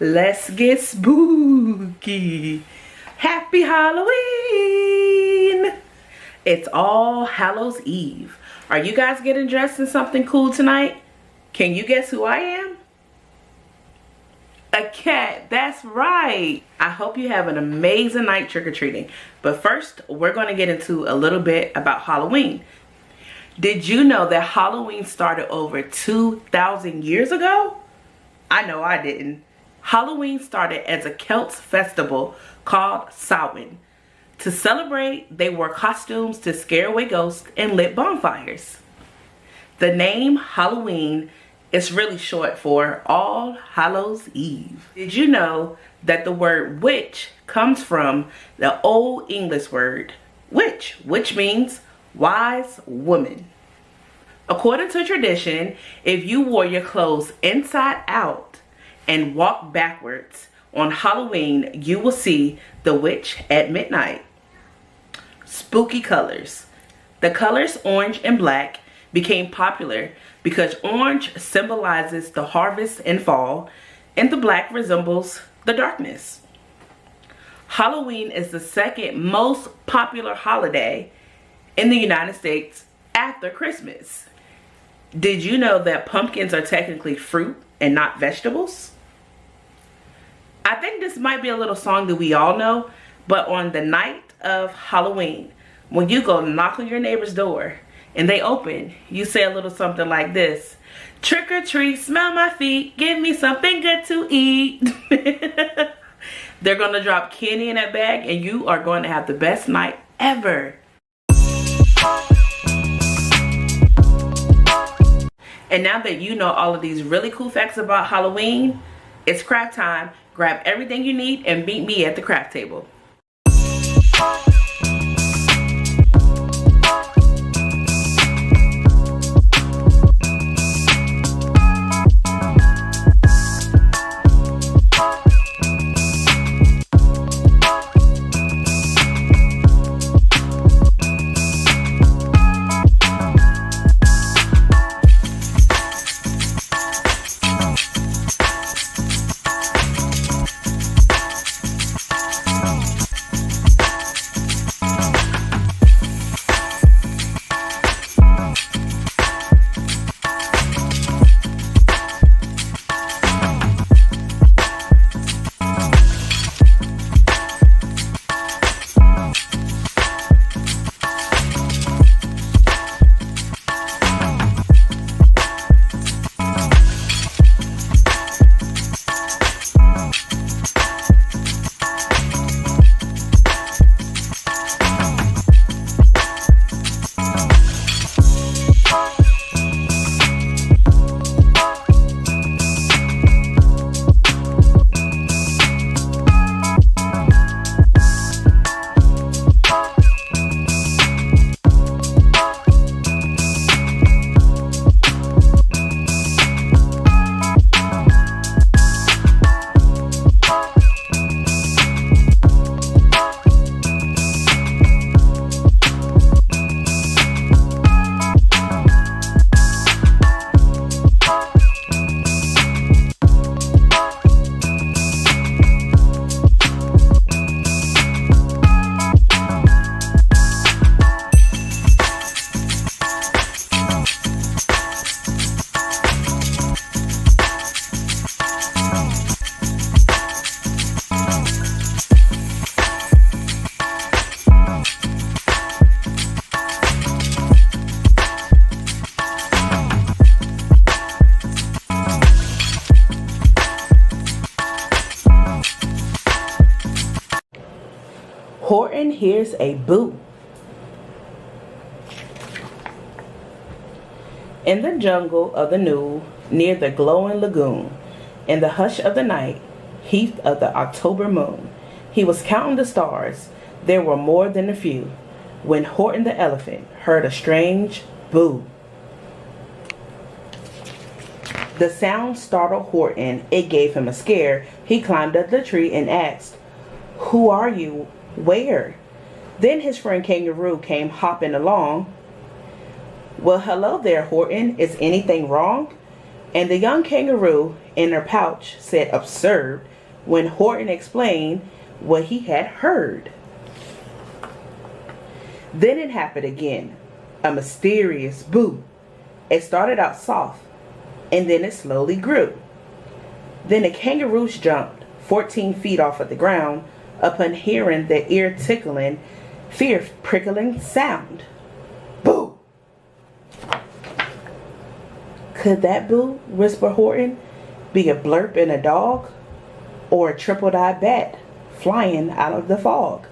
Let's get spooky. Happy Halloween. It's All Hallows Eve. Are you guys getting dressed in something cool tonight? Can you guess who I am? A cat, that's right. I hope you have an amazing night trick-or-treating. But first, we're going to get into a little bit about Halloween. Did you know that Halloween started over 2,000 years ago? I know I didn't. Halloween started as a Celts festival called Samhain. To celebrate, they wore costumes to scare away ghosts and lit bonfires. The name Halloween is really short for All Hallows Eve. Did you know that the word witch comes from the Old English word witch, which means wise woman? According to tradition, if you wore your clothes inside out and walked backwards on Halloween, you will see the witch at midnight. Spooky colors. The colors orange and black became popular because orange symbolizes the harvest and fall, and the black resembles the darkness. Halloween is the second most popular holiday in the United States after Christmas. Did you know that pumpkins are technically fruit and not vegetables? I think this might be a little song that we all know, but on the night of Halloween, when you go knock on your neighbor's door and they open, you say a little something like this: trick or treat, smell my feet, give me something good to eat. They're going to drop candy in that bag and you are going to have the best night ever. And now that you know all of these really cool facts about Halloween, it's craft time. Grab everything you need and meet me at the craft table. Horton hears a boo. In the jungle of the New, near the glowing lagoon, in the hush of the night, heath of the October moon, he was counting the stars. There were more than a few, when Horton the elephant heard a strange boo. The sound startled Horton. It gave him a scare. He climbed up the tree and asked, "Who are you? Where?" Then his friend Kangaroo came hopping along. "Well, hello there, Horton. Is anything wrong?" And the young kangaroo in her pouch said absurd when Horton explained what he had heard. Then it happened again, a mysterious boo. It started out soft, and then it slowly grew. Then the kangaroos jumped 14 feet off of the ground upon hearing the ear-tickling, fear-prickling sound. Boo! Could that boo, whispered Horton, be a blurp in a dog? Or a triple-dyed bat flying out of the fog?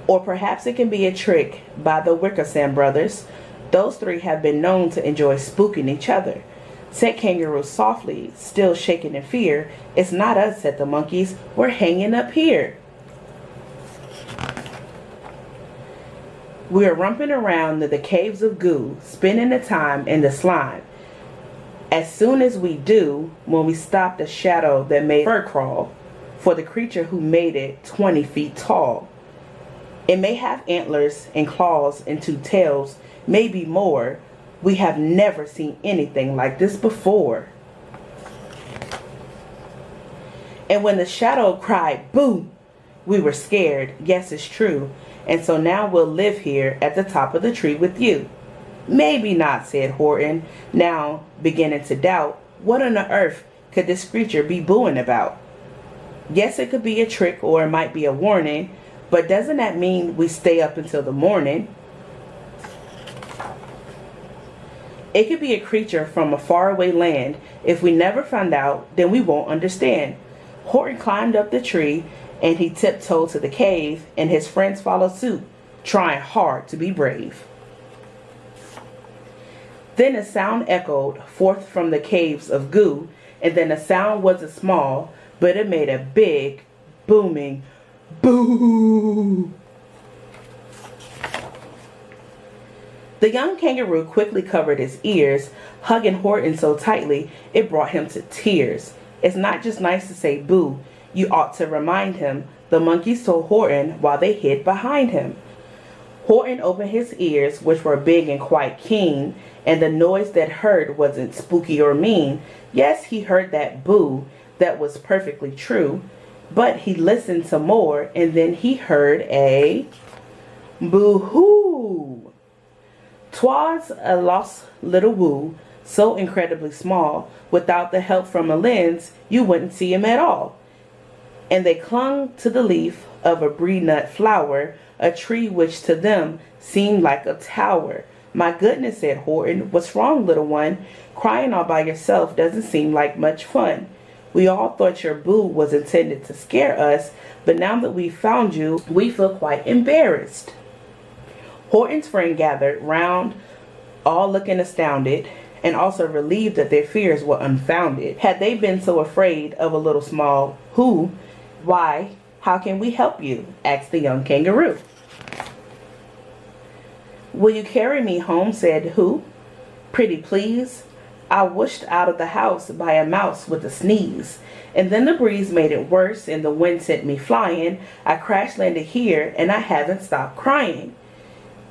Or perhaps it can be a trick by the Wickersham brothers. Those three have been known to enjoy spooking each other. Said Kangaroo softly, still shaking in fear. It's not us, said the monkeys. We're hanging up here. We're romping around in the caves of goo, spending the time in the slime. As soon as we do, when we stop the shadow that made fur crawl, for the creature who made it 20 feet tall. It may have antlers and claws and 2 tails, maybe more. We have never seen anything like this before. And when the shadow cried, boom, we were scared. Yes, it's true. And so now we'll live here at the top of the tree with you. Maybe not, said Horton, now beginning to doubt. What on the earth could this creature be booing about? Yes, it could be a trick or it might be a warning, but doesn't that mean we stay up until the morning? It could be a creature from a faraway land. If we never find out, then we won't understand. Horton climbed up the tree and he tiptoed to the cave, and his friends followed suit, trying hard to be brave. Then a sound echoed forth from the caves of goo, and then the sound wasn't small, but it made a big, booming boo. The young kangaroo quickly covered his ears, hugging Horton so tightly it brought him to tears. It's not just nice to say boo, you ought to remind him, the monkeys told Horton while they hid behind him. Horton opened his ears, which were big and quite keen, and the noise that heard wasn't spooky or mean. Yes, he heard that boo, that was perfectly true, but he listened some more, and then he heard a boo-hoo. 'Twas a lost little woo, so incredibly small, without the help from a lens, you wouldn't see him at all. And they clung to the leaf of a brie nut flower, a tree which to them seemed like a tower. My goodness, said Horton, what's wrong, little one? Crying all by yourself doesn't seem like much fun. We all thought your boo was intended to scare us, but now that we've found you, we feel quite embarrassed. Horton's friend gathered round, all looking astounded, and also relieved that their fears were unfounded. Had they been so afraid of a little small who? Why, how can we help you? Asked the young kangaroo. Will you carry me home? Said who? Pretty please. I whooshed out of the house by a mouse with a sneeze, and then the breeze made it worse and the wind sent me flying. I crash landed here and I haven't stopped crying.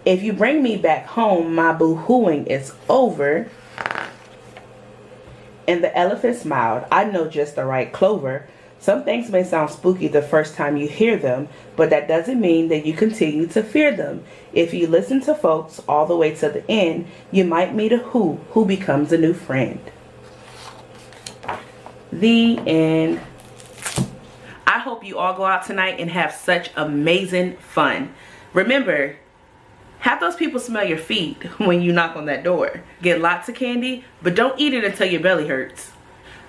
If you bring me back home, my boo-hooing is over. And the elephant smiled. I know just the right clover. Some things may sound spooky the first time you hear them, but that doesn't mean that you continue to fear them. If you listen to folks all the way to the end, you might meet a who becomes a new friend. The end. I hope you all go out tonight and have such amazing fun. Remember, have those people smell your feet when you knock on that door. Get lots of candy, but don't eat it until your belly hurts.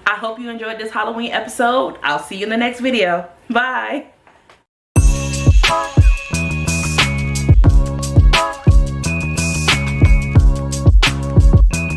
I hope you enjoyed this Halloween episode. I'll see you in the next video. Bye.